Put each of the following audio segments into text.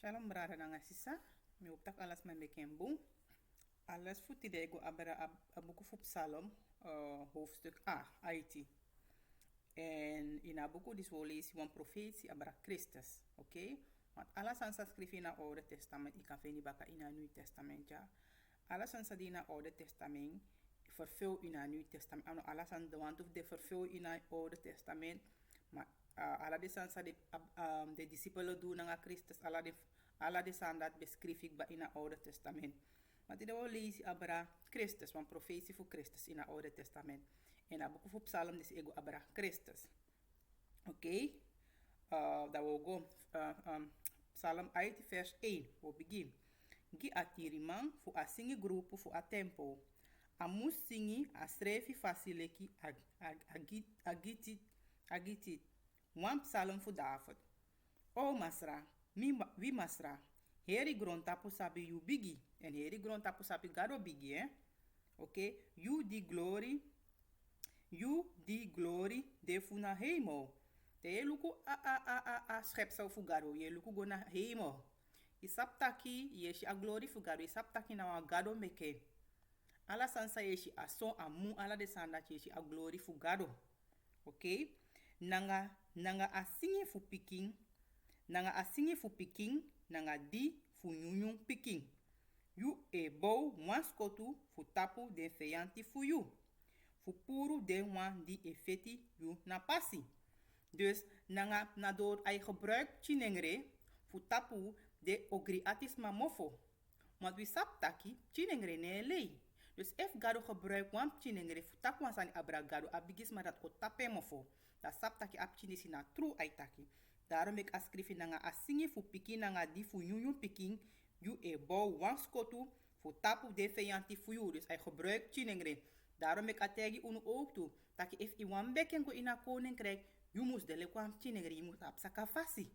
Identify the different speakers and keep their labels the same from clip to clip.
Speaker 1: Shalom brada nanga sisa. Mi uptak alas me bekembu. Alas futidego abera abuku fup salom hoofdstuk A, IT. En in abuku dis wil lezen van profetie abera Christus. Oké? Want alles aan schrijven in het Oude Testament, ik kan vinden baka in het Nieuwe Testament ja. Alles aan in het Oude Testament, vervul in het Nieuwe Testament. Ano alles aan de want of de vervul in het Oude Testament. Maar alla de sansa de discipelen doen aan Christus, alla de san dat beschrijf ik in het Oude Testament. Maar dit wil lezen abra Christus, want profetie voor Christus in het Oude Testament. En dat boek van Psalm is ego abra Christus. Oké? Dat we go Psalm 8 vers 1. We begin. Gi atiriman fu a singi grupo fu a tempo. A mus singi a strefi fasileki agitit. Wan psalm fu David. O masra, wi masra. Heri grond tapu sabi you bigi. En heri grond tapu sabi gado bigi, eh? Oké? You die glory de fu na hemel. Te ye luku a schepsel fu gado. Ye luku go na hemel. Isaptaki yeshi a glory fu gado. Isaptaki na wa gado meke. Ala sansa yeshi a son a mu ala de sanda yeshi a glory fu gado. Oké? Nanga a singi fu piking. Nanga a singi fu piking. Nanga di fu nyunyung piking. You e bow wan skotu fu tapu den feyanti fu you. Fu puru den wan di e feti you na passi. Dus na door ay gebruik chinengre fu tapu de ogri atisma mofo. Want we sap taki chinengre ne lei. Dus if gado gebruik wan chinengre fu tapu wan sani abra gado abigis ma dat o tape mofo. Da sap taki ap chinesi na true ay taki. Daarom ik ascrifi nanga asingi fu piki nanga di fu nyunyun piking. You e bow wan skotu fu tapu de feyanti fu you. Dus hij gebruikt chinengre. Daarom ik ategi unu ook toe. Dat if i wan beken go ina koninkrijk, you moest de kwam chinengre, you moest apsaka fasi.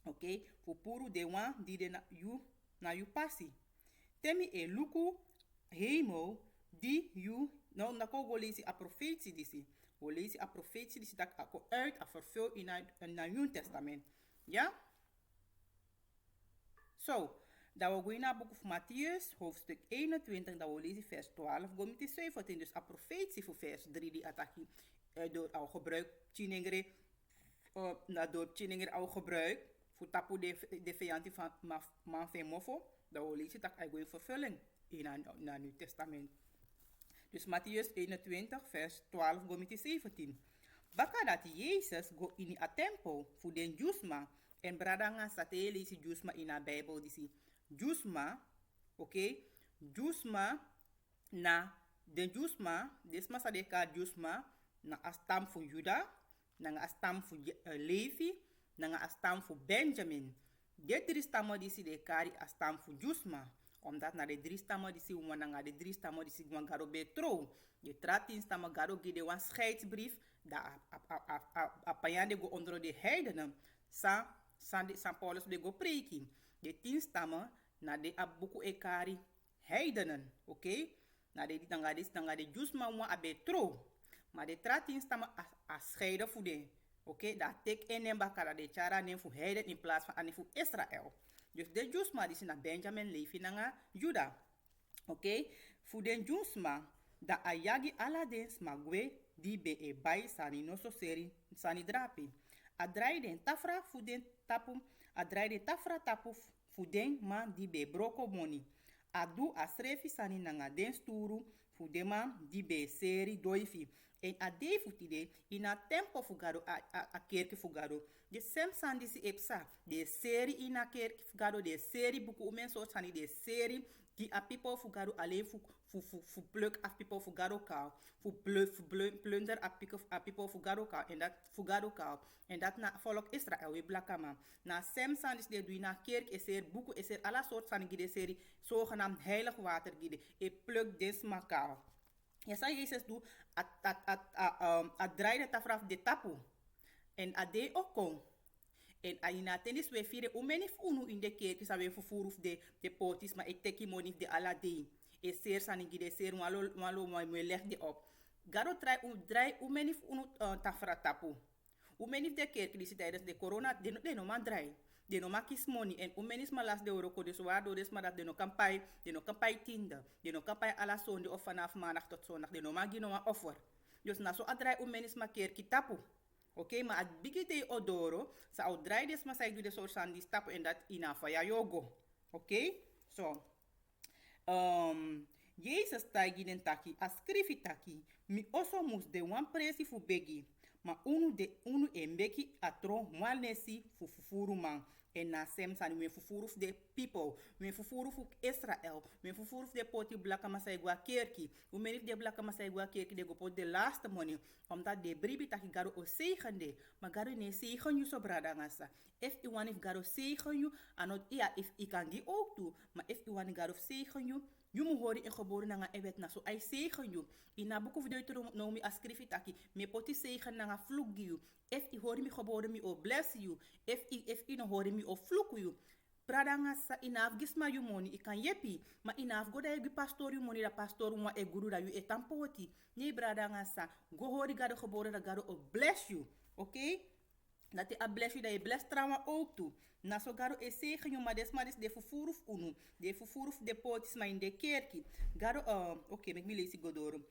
Speaker 1: Oké? Fu puru de wan di de na you passi. Temi e luku hemel di you. Nou, na ko go lezi a profetie disi. Go lezi a profetie disi dat ako uit a vervul in het Nieuw Testament. Ja? So, dat we gaan naar het boek van Matthäus, hoofdstuk 21, dat we lezen vers 12, go met 17. Dus a profetie voor vers 3, die ataki door al gebruik, chinengre, door chinengre al gebruik, voor tapu de vijanti van man van mofo, dat we lezen dat hij go in vervulling in het Nieuw Testament. Dus Matthäus 21, vers 12, go met 17. Baka dat Jezus go in a tempo voor den jusma. En bradanga sate lisi jusma in a Bijbel disi. Jusma, oké? Jusma na den jusma, desma sadeka jusma na astam voor Juda, na astam voor Levi, na astam voor Benjamin. De drie stammen disi de kari astam voor jusma. Omdat na de drie stammen disi na de drie stammen disi wan garo betro. De 13 stammen garo gide wan scheidsbrief da apayande go onder de heidenen. San Paulus de go preki. De 10 stammen na de abuku ekari heidenen. Oké? Na de nanga de jusma wan abetro. Maar de 13 stammen a scheiden voor de. Oké? Dat tek en bakara de chara nem voor heiden in plaats van ane voor Israël. Dus de jusma die na Benjamin, Levi nanga Juda. Oké? Voor de jusma da ayagi aladens magwe di be e bai sani no so seri sani drapi. A draai den tafra fu den tapu, a draai den tafra tapu fu den man di be broko moni. A du a srefi sani nanga den sturu fu den man di be seri doifi. En a de futide in a tempo fugado a kerk fugado. De sem sandi si epsa. De seri in a kerk fugado. De seri buku umen so sani de seri. Die a people fugado alleen fu pluk a people fugado kaal. Fu plunder a people fugado kaal. En dat fugado kaal. En dat na volk Israël we blakama. Na sem sandi de doe na kerk is er buku is er alla soort sani gide seri. Zogenaamd heilig water gide. E pluk des makaal. Ja, sa Jezus doet, a draai de tafraf de tapu. En a de okon. En a ina tenis we fire umenif unu in de kerk, sa we vervoer de potis, maar ik teki monif de ala de. E ser sanigi de ser, walo me leg de op. Garo draai umenif unu tafra tapu. Umenif de kerk, die tijdens de corona, de no man draai. de no makis money en umenis malas de oroko dus waardoor is maar dat de no kampai tiende, de no kampai ala zonde of vanaf maandag tot zondag, de no magi no een offer. Dus na so adrai umenis makeer kitapu. Oké, maar het bigite odoro, sa au drai des maar sai du de soort san die stappen en dat ina ya yogo. Oké, so. Jezus tagi den taki, a skrifi taki, mi oso mus de wan presi fu begi, ma unu e mbeki atro mwalnesi fu fufuru man. En na sem sani men fufuru fu de people, men fufuru fu Israel, men fufuru fu de poti blaka masai gua kerki, u menif de blaka masai gua kerki de gopot de laatste money, omdat de bribi taki garo o zegende, ma garo ne zegen you so brada ngasa. If you want if garo zegen you, anot iya if I kan gi ook toe, maar if you want garo zegen you, you mu hori in geboren nanga ewet na so ai zegen you. Ina boek of Deuteronomy askrifit taki, me poti zegen nanga vloek you. If I hori mi geboren mi o bless you, if I no hori mi o vloek you. Pradanga sa inaf gisma you money, I kan yepi, ma inaf go da yu pastor you money da pastor wa e guru da yu e tampoti. Nee bradanga sa, go hori gado geboren da gado o bless you, okay? Dat hij a bless you, dat je bless trauma ook toe. Na so garo e zegen you, maar des de fufuruf unu. De fufuruf de potis ma in de kerki. Garo, oké, mek mi lesi godorum.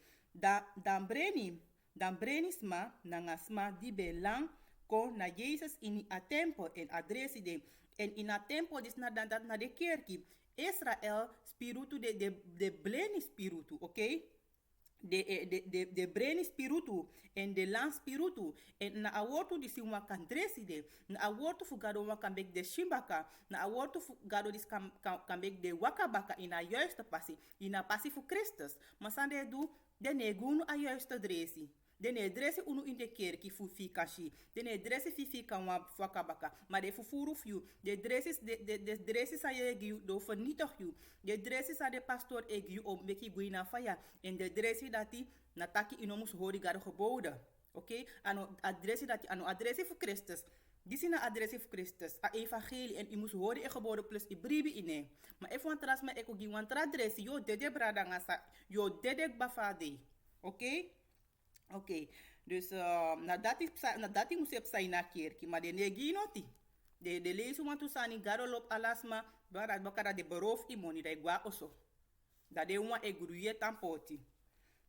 Speaker 1: Dan brenisma, nangasma di belang, ko na Jezus in a tempo en adresi de. En in a tempo dis na dat na de kerki. Israel spiritu de bleni spiritu, oké? De brain spiritu en de land spiritu en na awortu di si kan dreside na awortu fu gado kan bek de shimbaka na awortu fu gado dis kan bek de wakabaka ina juiste passi ina passi fu Christus masande du de negunu a juiste dresi de ne dresi unu in de kerki fu fi kashi de ne dresi fi kan wakabaka maar de fu furu fu de dresis de dresis a je giu do vernietig you de dresis a de pastor e giu om beki guina faya en de dresi dati na taki inomus hori gado geboden oké ano adresi dati ano adresi fu Christus disi na adresi fu Christus a evangelie en imus hori e geboden plus i bribi ine maar if wan trasma eko gi wan tra dresi yo dede brada ngasa yo dede bafade oké Oké, dus nadat moest je zijn na kerk, maar de negi noti. De lezen want tu sani garolop alasma, barat bakara de beroof imoni da igwa oso. Dat de uma e gruye tampoti.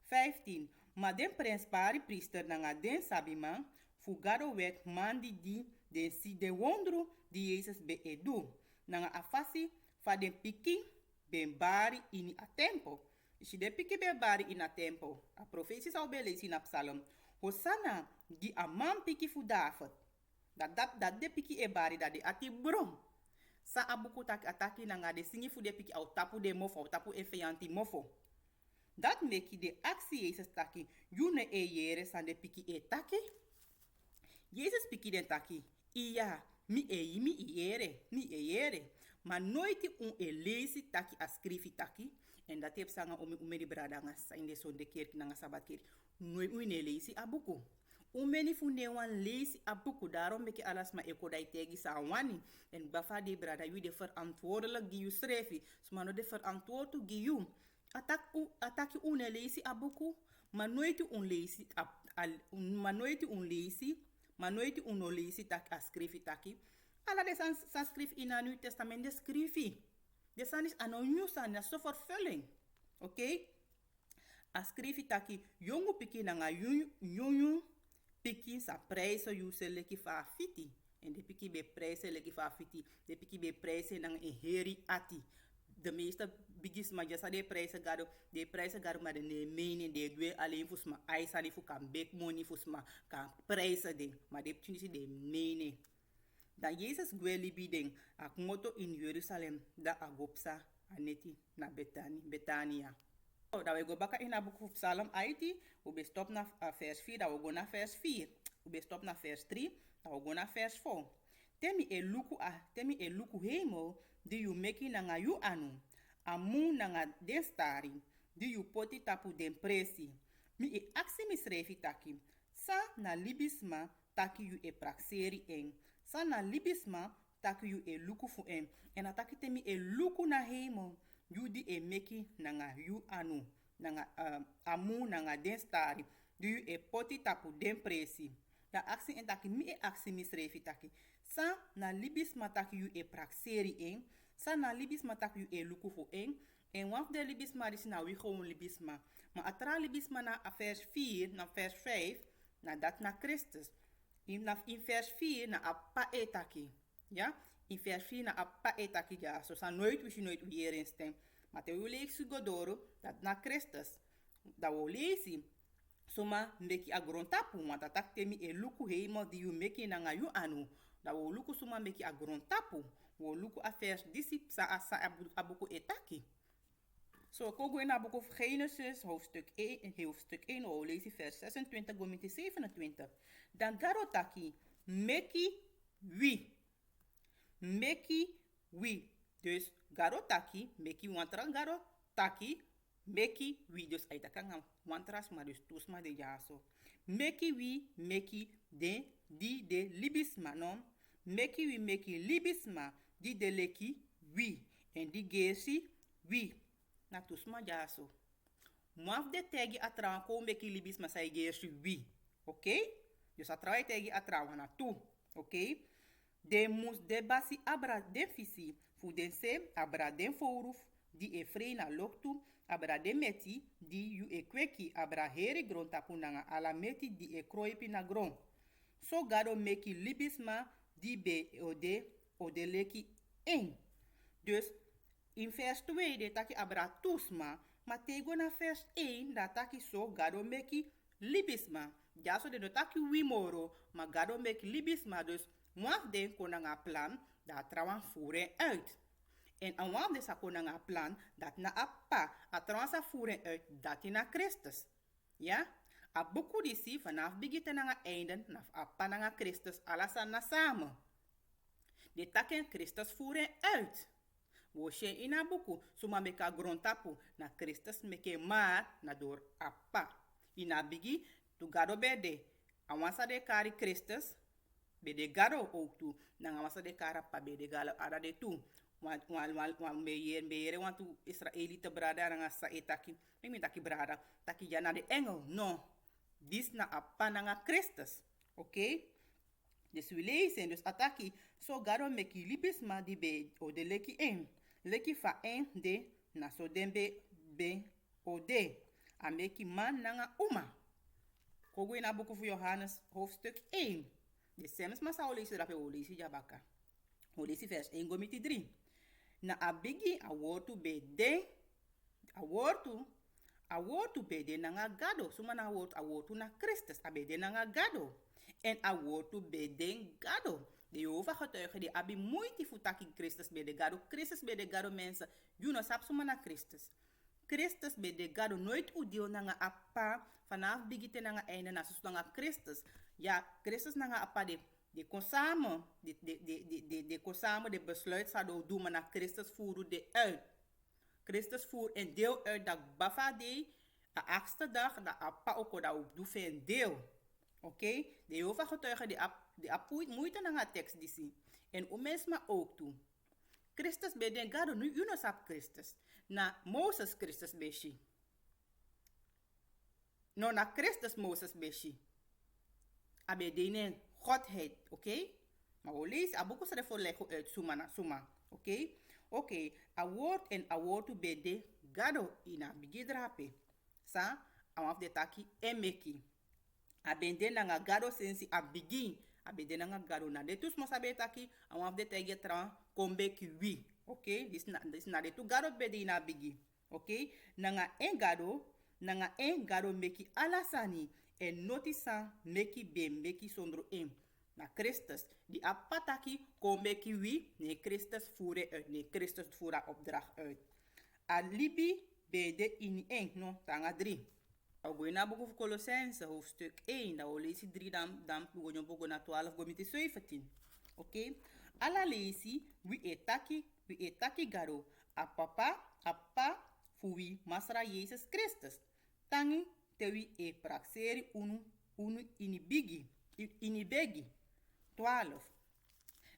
Speaker 1: 15. Maar den prins pari priester nanga den sabiman, fugaro wet mandi den si de wondro di Jezus be edu. Nanga afasi fa den piki ben bari ini a tempo. Si de piki be bari in a tempo. A profetie zou belezen in a psalm. Hosanna, gi a man piki fu David. Dat de piki e bari dat de ati brom. Sa abuku tak ataki nanga de singi fu de piki au tapu de mofo, au tapu e feyanti mofo. Dat meki de actie Jezus taki. Yune e yere san de piki e taki. Jezus piki den taki. Iya, mi e yere. Maar nooit un e lezi taki a skrifi taki. En dat heb sanga umeni brada nga in de sonde kerk na sabat kerk. Noi une lezi abuku. Umeni fu ne wan lezi abuku. Daarom beke alas ma eko dai tegi sa wani. En bafa de brada yu de verantwoordelijk gi yu schrefi. Smano de verantwoord gi yu. Ataki une lezi abuku. Maar nooit un lezi maar nooit un lezi. Maar nooit un lezi tak a schrefi taki. Ala de san schreef in a Nieuw Testament de schrefi. De san is anoniem san na so vervulling. Oké? A schreef taki jongu piki na yunyu piki sa prijzen yu se leki fa fiti. En de piki be prijzen leki fa fiti. De piki be prijzen nang heri ati. De meeste bigis ma jasa de prijzen gado maar de ne meni de dwe alleen fusma aisa de fu kan bek money fusma kan prijzen ding. Maar de piki de meni. Dan Jezus gweli bideng ak moto in Jerusalem da agopsa aneti na Betania. Da we go baka in a boek of Psalm IT, we be stop na vers 4, da we go na vers 4. We be stop na vers 3, da we go na vers 4. Temi e luku hemel, di you meki nanga yu anu. Amu nanga den stari, di you poti tapu den presi. Mi e aksi misrefi taki. Sa na libisma taki yu e prakseri eng. Sana libisma taki yu e luku fu en. En ataki temi e luku na hemel. Yu di e meki nanga yu anu. Nanga amu nanga den stari. Du yu e poti tapu den presi. Da aksi en taki mi e aksi misrefi taki. Sa na libis matak yu e praxeri en. Sa na libis matak yu e luku fu en. En waf de libis ma is na wi gewoon libis ma. Maar atra libis ma na vers 4, na vers 5, na dat na Christus. In vers 4 na appa etaki. Ja? In vers 4 na appa etaki ja. So sa nooit wist je nooit wie erin stem. Maar te leek su godoro dat na Christus. Dat we lezen. Soma meki agrontapu. Want dat temi e luku heimo di yu meki na nga yu anu. Dat we luku soma meki agrontapu. We luku a vers disip sa asa abuku etaki. So, kogo in boek of Genesis, hoofdstuk 1, we lezen vers 26, gomiti 27. Dan garotaki, meki wi. Meki wi. Dus garotaki, meki wantra garotaki, meki wi. Dus uitakang wantras, maar dus toesma de jaso. Meki wi, meki de libisma, no? Meki wi, meki libisma, di de leki wi. En di gesi wi. Na tusma jaso. Mwaf de tegi atrawan ko meki libis masai gersi wi. Okay? Dus atrawai tegi atrawan na tu. Okay? De mus de basi abra den fisi. Fu den se abra den foruf. Di e frei na loktu. Abra den meti. Di yu e kweki abra heri gron tapu nanga ala meti di e kroipi na gron. So gado meki libis ma di be ode leki en. Dus in vers 2 de taki abra tusma, ma tego na vers 1 da taki so gado meki libisma. Ja so de no taki wimoro, ma gado meki libisma, dus mwaf den kona nga plan da trawan voeren uit. En aan waf de sa kona nga plan dat na appa, a trawan sa voeren uit dat na Christus. Ja? A buku disi vanaf bigite na nga einden, naf appa na nga Christus, alasan na samen. De taken Christus voeren uit. Woshe ina buku, suma meka grontapu na Christus meke maar na door appa. Ina bigi, tu gado bede. Awansa de kari Christus, bede gado ook tu. Na awansa de kara pa bede galo ara de tu. Wan meyere wan tu Israelite brada nga sa etaki. Mimi taki brada, taki jana de engel. No, dis na appa na nga Christus. Okay? Dus we lezen, dus ataki, so gado meki libisma di be o de leki en. Leki fa en de na so den be o de. A meki man nanga uma. Kogo in a boek van Johannes hoofdstuk 1. De sems ma sa lezen dat we lezen jabaka. We lezen vers 1 gomiti 3. Na abigi a wortu be de. A wortu be de nanga gado. Suma na a wortu na Christus. A be de nanga gado. En a wortu be de gado. De Jehovah getuigen die abi moeite futaki Christus be de gado. Christus be de gado mensen. You know sap suma na Christus. Christus be de gado nooit udeel nanga appa. Vanaf bigite nanga einde na sus nanga Christus. Ja, Christus nanga appa de kon samen. De kon samen de besluit zouden doen. Maar na Christus voeren de uit. Christus voer een deel uit dat bafa de. De 8e dag. Dat appa ook dat ook doe een deel. Oké? De Jehovah getuigen die apuit moeite na nga tekst die zie. En o mens ma ook toe. Christus be den gado nu you no sap Christus. Na Moses Christus beshi. No na Christus Moses beshi. Abe denen Godheid, oké? Maar we lezen, abuko sa de voorleggen uit suma na suma. Oké? Oké, a woord en a woord to be de gado ina bigidrape. Sa, amaf de taki emeki. Abende na nga gado sensi abigi. Abende na nga gado na de tus mosabe taki. Amaf de tege tran kombeki wi. Oké? Dis na de tu gado bede ina bigi. Oké? Na nga en gado meki alasani. En notisa meki be meki sondro en. Na Christus. Die apataki kombeki wi. Ne Christus voeren uit. Ne Christus voera opdracht uit. Alibi bede in en. No, tanga 3. We gaan naar boek Colossense, hoofdstuk 1. Dan we lezen 3, dan we gaan naar 12, we gaan 17. Oké? Alla lezen, we etaki garo. A papa, fui masra Jezus Christus. Tangi, tewi e praxeri unu inibegi. 12.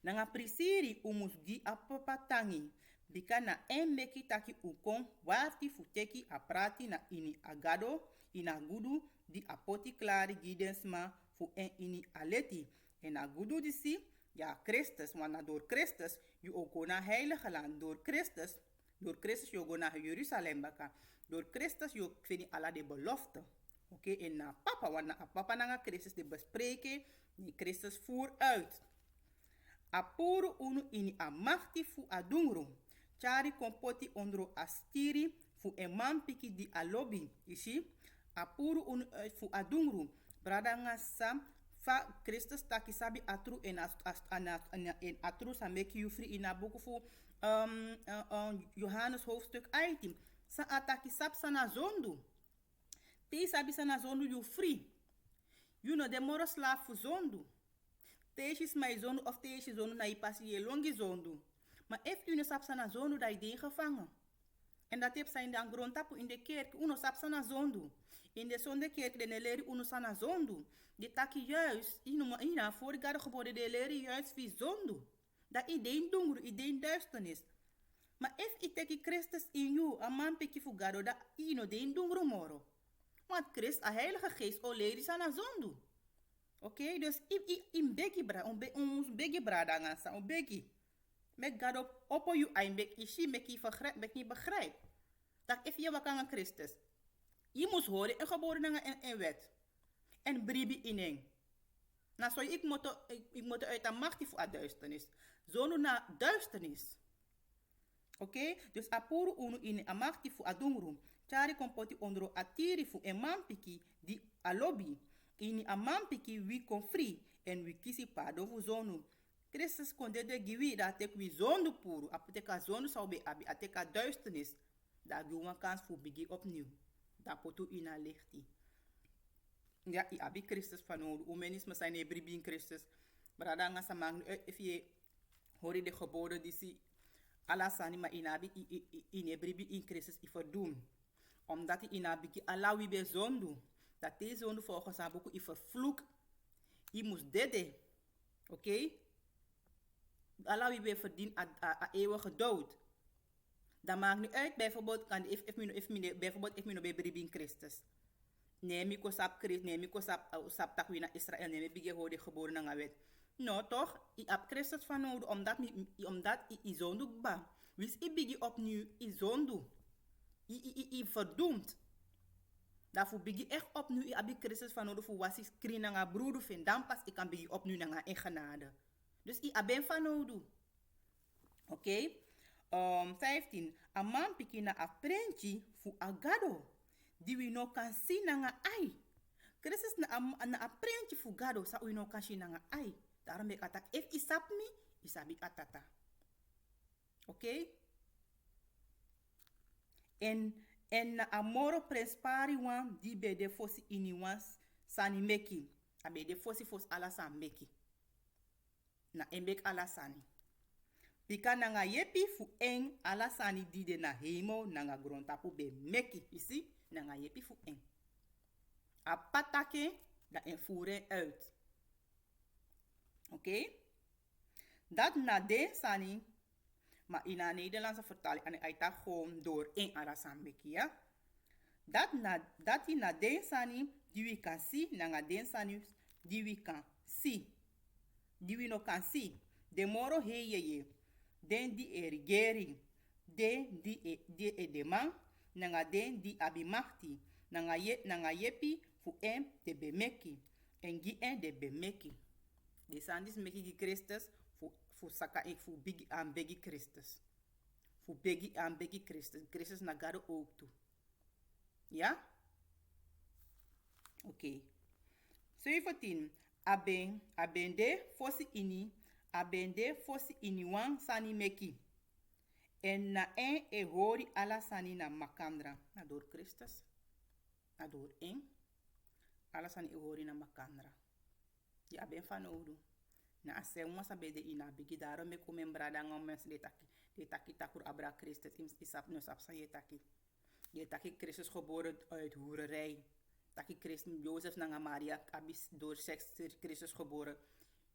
Speaker 1: Nanga prisiri umus di a papa tangi. Bika na en meki taki ukon, warti futeki a prati na ini agado. Ina gudu di apoti klari gidensma fu en ini aleti. En a gudu disi Ja, Christus, want door Christus, je ook go naar heilige land. Door Christus, je go naar Jeruzalem baka. Door Christus, je vind alla de belofte. Oké, en na papa, want na papa na Christus de bespreken, die Christus voer uit. Apuru unu ini amachti fu adungru. Chari kompoti ondro astiri fu eman piki di alobi. Isi, apuru unu fu adungru. Brada nga sam fa Christus taki sabi atru en atru sa meki you free in a boek fu Johannes hoofdstuk 18. Sa ataki sap sana zondu. Te sabi sana zondu you free. You know de moro slaaf fu zondu. Teesjes mij zondu of teesje zondu na je passie je longi zondu. Maar if u no sap sana zondu da je gevangen. En dat heb zijn dan grondtapu in de kerk. Uno sap sana zondu. In de zondekerk de leri uno sana zondu. De taki juist. Ina voor de geboren de leri juist wie zondu. Dat idee dungru, idee duisternis. Maar if I teki Christus in you, a man peki fugado da ino de dungru moro. Want Christ, a heilige geest, o leri sana zondu. Oké, dus in begi bra, ons begi bra dangansa, on begi. Mek God op you ein bek ishi mek je begrijp. Dat if je wakan Christus. Je moest horen en geboren en wet. En bribi ineng. Nou, zo ik moet uit de macht voor duisternis. Zo na duisternis. Oké, dus apuru unu in a macht voor adungrum. Chari kompoti ondro atiri voor een mampiki di alobi. In a mampiki we kon free en we kisi pado voor zonu. Christus kon de giwi dat ik we zonde puru. Apoteka zonde zou be abi ateka duisternis. Dat doe een kans voor bigi opnieuw. Dat potu ina lichti. Ja, I abi Christus van nodig. Omenisme zijn ebribi in Christus. Maar dan gaan ze maken, if je hoor de geboden die ze alasani maar inabi in ebribi in Christus i verdoen. Omdat hij inabi ki ala wie be zondu. Dat deze zonde volgens haar boek i vervloek. I moest dede. Oké? Allah wie be verdient a eeuwige dood. Dat maakt niet uit, bijvoorbeeld, kan bijvoorbeeld ik me nog bij in Christus. Nee, mi ko sap Christus, nee, mi ko sap tak na Israël, nee, mi bige hoorde geboren na wet. No, toch? I ab Christus van nodig, omdat I zondu ba. Wis I bige opnieuw, I zondu. I verdoemd. Daarvoor bigi echt opnieuw, I abi Christus van nodig, voor was ik screen na broeder vind, dan pas ik kan bigi opnieuw na in genade. Dus I aben van nodig. Oké? 15. A man piki na apprenti fu agado. Die we no kan zien na nga ai. Christus na apprenti fu gado sa we no kan zien na nga ai. Daarom ben ik attack. If isap mi, isabi atata. Oké? En na amoro prespari wan di be de fosi ini wan sani meki. Abe de fosi fos ala san meki. Na embek ala sani. Pika nanga yepi fu eng alasani dide na hemo nanga grontapu be meki. Isi, nanga yepi fu eng. Apatake da en voeren uit. Oké? Dat na de sani, maar in een Nederlandse vertaling, en hij tak gewoon door eng alasan meki, ja? Dat na de sani, die we kan see, nanga de sani, die we kan see. Die we no kan see. De moro he ye. Den di erigeri, den di edeman, nanga den di abimachti, nanga yepi fu em de bemeki, en gi en de bemeki. De sandis meki gi Christus, fu saka ik fu bigi aan begi Christus. Fu begi aan begi Christus. Christus nagado ook toe. Ja? Oké. 17. Abende fosi ini. Abende fosi iniwan sani meki. En na en e hori ala sani na makandra. Na door Christus. Na door en. Ala sani e hori na makandra. Ja ben van odu. Na ase uma sabe de ina bigi daro me komen brada ngom mens de taki. De taki takur abra Christus. Isap no sap san je taki. Je taki Christus geboren uit hoererij. Taki Christus Jozef na Maria. Abis door seks Christus geboren.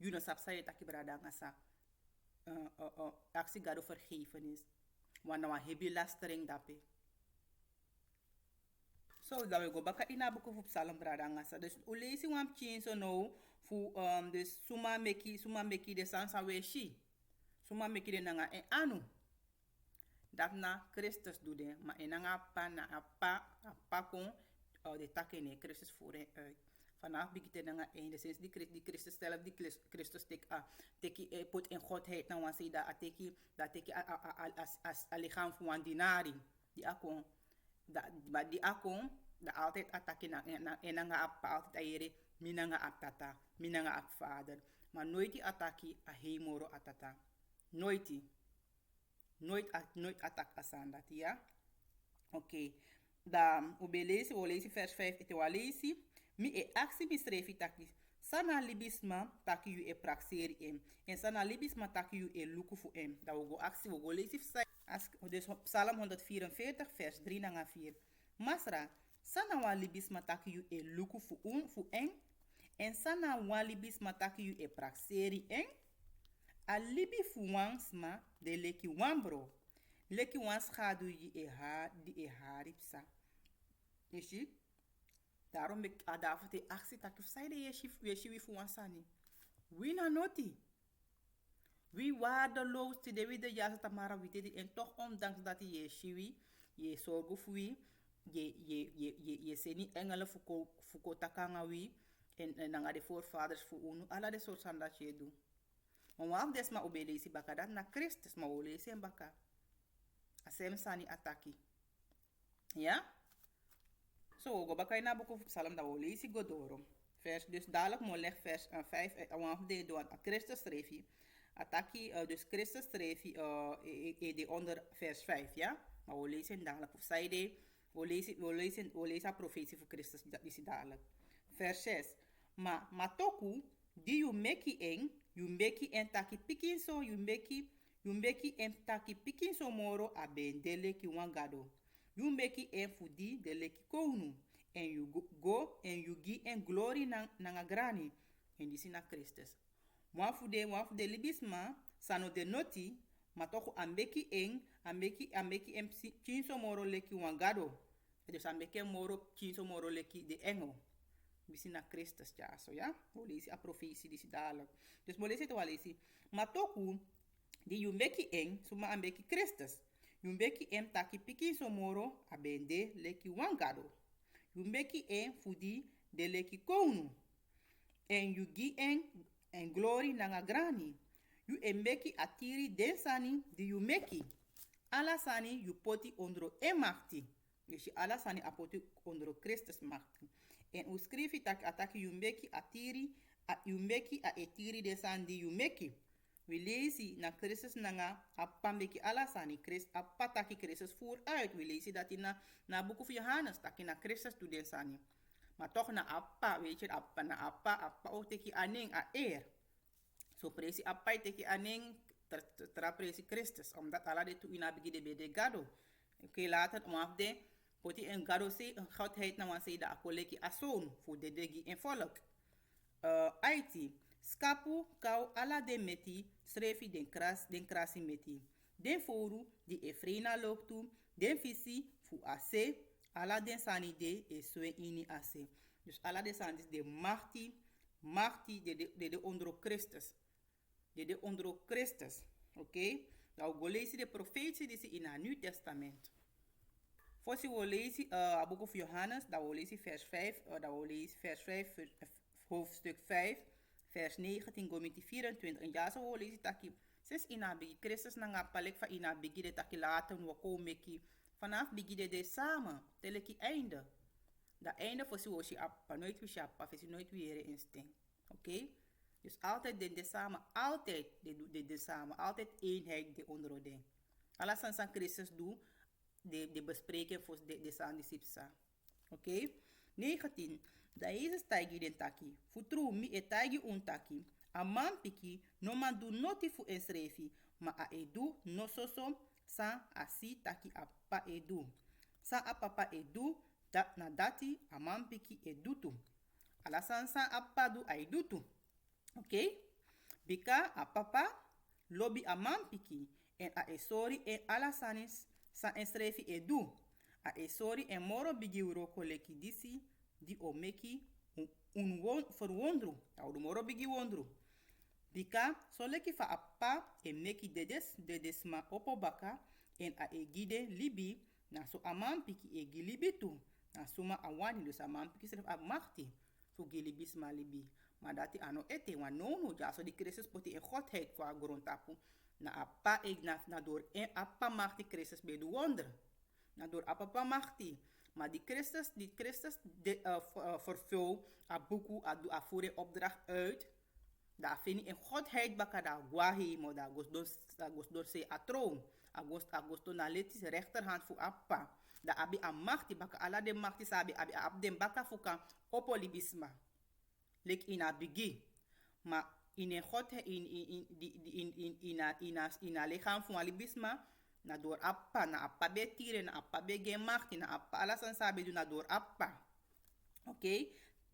Speaker 1: Juno sap sa taki brada ngasa aksi gado vergevenis wana wa hebi lastering dape so da we go baka ina buku fu psalm brada ngasa dus u lesi wam chin so no fu dus suma meki de sansa we shi. Suma meki de nanga en anu. Dat na Christus doet de, maar en nanga pa na apa kon de takene Christus voor en uit. Vanaf begin nanga einde sinds die Christus zelf die Christus teki put in Godheid na wansi da ateki da teki as lichaam van wan dinari. Die akon maar die akon da altijd attacke na en nanga apa altijd ayere minanga atata minanga at vader. Maar nooit die attacke a hemoro atata. Nooit die. Nooit attack asan dat, ja? Oké. Dan, we lezen vers 5, het walesi. Mi e aksi misrefi taki. Sana libisma taki yu e praxeri em. En sana libisma taki yu e luku fu em. Dan we go aksi, we go lezen. Dus Psalm 144, vers 3 naar 4. Masra, sana wa libisma taki yu e luku fu en. En sana wa libisma taki yu e praxeri en. A libi fu wansma de leki wambro. Leki wans gadu yi di e haripsa. Ishi. Daarom ik adavate actie tak say de yeshi fu wansani. Wie na noti. Wie waardeloos te de wie de jasa tamara wite di en toch ondanks dat je yeshi je zorgo fu je seni engele fuko takanga wi en nanga de voorvaders fu unu ala de soort van dat je doet. Maar waf des ma obelesi baka dat na Christus ma olesi en baka. Asem sani ataki. Ja? So, go baka ina boek Psalm da olesi godoro. Vers, dus dadelijk mo leg vers 5 waf de do a Christus refi. Ataki, dus Christus refi de onder vers 5, ja? Ma olesi en dadelijk of zij de olesi a profetie voor Christus dat is dadelijk. Vers 6. Ma toku di you meki eng you mbeki en taki pikin so you mbeki en taki pikin so moro a ben deleki wangado. You mbeki en fudi deleki kounu. En you go en you gi en glory nanga grani. En disi na Christus. Mwafude libisma sano de noti ma toko ambeki en chinso moro leki wangado. Dus ambeki moro chinso moro leki de engel. Bisi na Christus ja so ja. Molesi a profetie disi dadelijk. Dus molesi to walesi. Maar toku di yumbeki eng suma ambeki Christus. Yumbeki em taki piki somoro abende leki wangado. Yumbeki en fudi de leki kounu. En yugi en glory nanga grani. Yu embeki atiri densani di yumeki. Alasani yu poti ondro emachti. Dus je alasani apoti ondro Christus machti. En u skrifi tak ataki yumbeki atiri a yumbeki a etiri de sandi yumbeki. We lezen na Christus nanga apambeki alasani Christ apataki Christus vooruit. We lezen dat in na boek van Johannes taki na Christus toe de sani. Maar toch na appa, weet je, appa ook teki aning a eer. So presi appa teki aning tra presi Christus. Omdat ala de toe ina begi de bede gado. Oké, later om af de poti en gado se een godheid na wan se da akoleki ason voor de degi en volk. Aiti skapu kau ala de meti srefi den krasi meti. Den foru di efreina loktu den fisi fu ase ala den sani de e swe ini ase. Dus ala de sani de machti de ondro Christus. De ondro Christus. Oké? Nou go lezen de profetie die ze in het Nieuw Testament. Fossi we lezen boek of Johannes, dat we lezen vers 5, dat we lezen vers 5, hoofdstuk 5, vers 19, gomiti 24. En ja, zo we lezen taki. Zes ina bigi Christus nanga palek van ina bigi de taki laten we komen ki. Vanaf bigi de samen, teleki einde. Dat einde fossi we shi appa, nooit we shi appa, fossi nooit weer instinct. Oké? Dus altijd de samen, altijd de samen, altijd eenheid de onderhouding. Alles aan Christus doet. De bespreken voor de sandisipsa. Oké? 19. Da Jezus taigi den taki. Futru mi e taigi un taki. A man piki no man do noti fu ensrefi. Ma a edu no soso sa a si taki a pa edu. Sa a papa edu dat na dati a man piki edutu. Alasan sa a padu a edutu. Oké? Bika a papa lobi a man piki. En a esori en alasanis sa ensrefi edu. A esori en moro bigi uroko leki disi di omeki verwondru. Nou, de moro bigi wondru. Bika, so leki fa appa e meki dedes ma opo baka en a egide libi na so aman piki egi libi tu. Na suma awani dus aman piki serf ab machti. Fu gilibis ma libi. Maar dati ano ete, wan no, ja so die Christus poti in godheid kwa grondtapu. Na appa eg na door en appa machti Christus be du wonder. Na door appa machti. Maar die Christus vervul a buku a du a voere opdracht uit. Da fini in godheid baka da guahi mo da gos se a troon. Agos to na letis rechterhand fu appa. Da abi a machti baka ala de machti sabi abi a abden baka fuka opolibisma. Lek in a bigi. Ma in een godheid in a lichaam fu alibisma. Na door appa na appa be tire na appa be gen machti na appa ala san sabi du na door appa. Oké?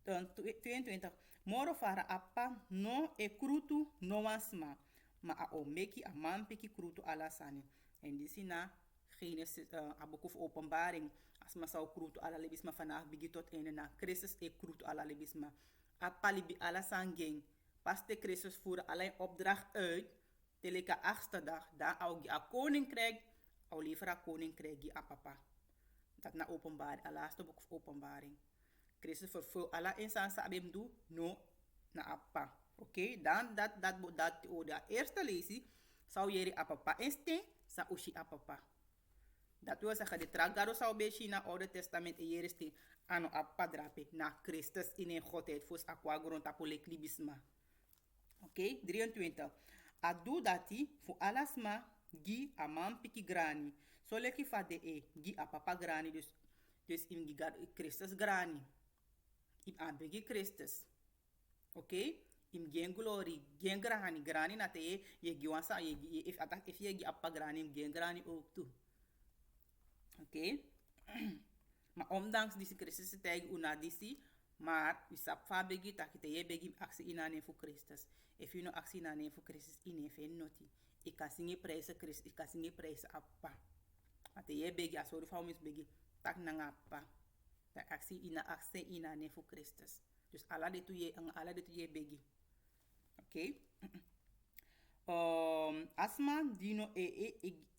Speaker 1: Dan 22. Moro fara appa no e krutu no wasma. Ma a o meki a man piki krutu ala sani. En die na Genesis, aboek of openbaring. As ma zou krutu ala libisma vanaf bigi tot ene na. Christus e krutu ala libisma. Appa libi ala sangeng. Pas de Christus voeren alleen opdracht uit. Teleka 8e dag. Dan au gi a koninkrijk. Au liever a koninkrijk gi a papa. Dat na openbaring. A laatste boek of openbaring. Christus vervult alla instansen abem do no na appa. Oké, dan dat de eerste lezing zou je apapa inste sa ushi apapa. Dat wil zeggen de tragaro zou be na Oude Testament e jereste ano appa drape na Christus in een godheid fos aqua grond apolek libisma. Oké, 23. Adu dati fu alasma gi amam piki grani. So leki fa de gi apapa grani dus in gi Christus grani. Im ambegi Christus. Oké? Im gen glory, gen grani na te ye giwansa ye if ye gi appa grani im gen grani ook toe. Oké? Maar ondanks die Christus tegi una disi, maar u sap fa begi takite ye begi aksi inane fu Christus. If you no aksi inane fu Christus ine fen noti. Ik kan singe prijzen Christus, ik kan singe prijzen appa. Ate ye begi asori fa umis begi tak na appa. Da aksi ina ne fu Christus. Dus ala de tu ye begi. Oké? Asma dino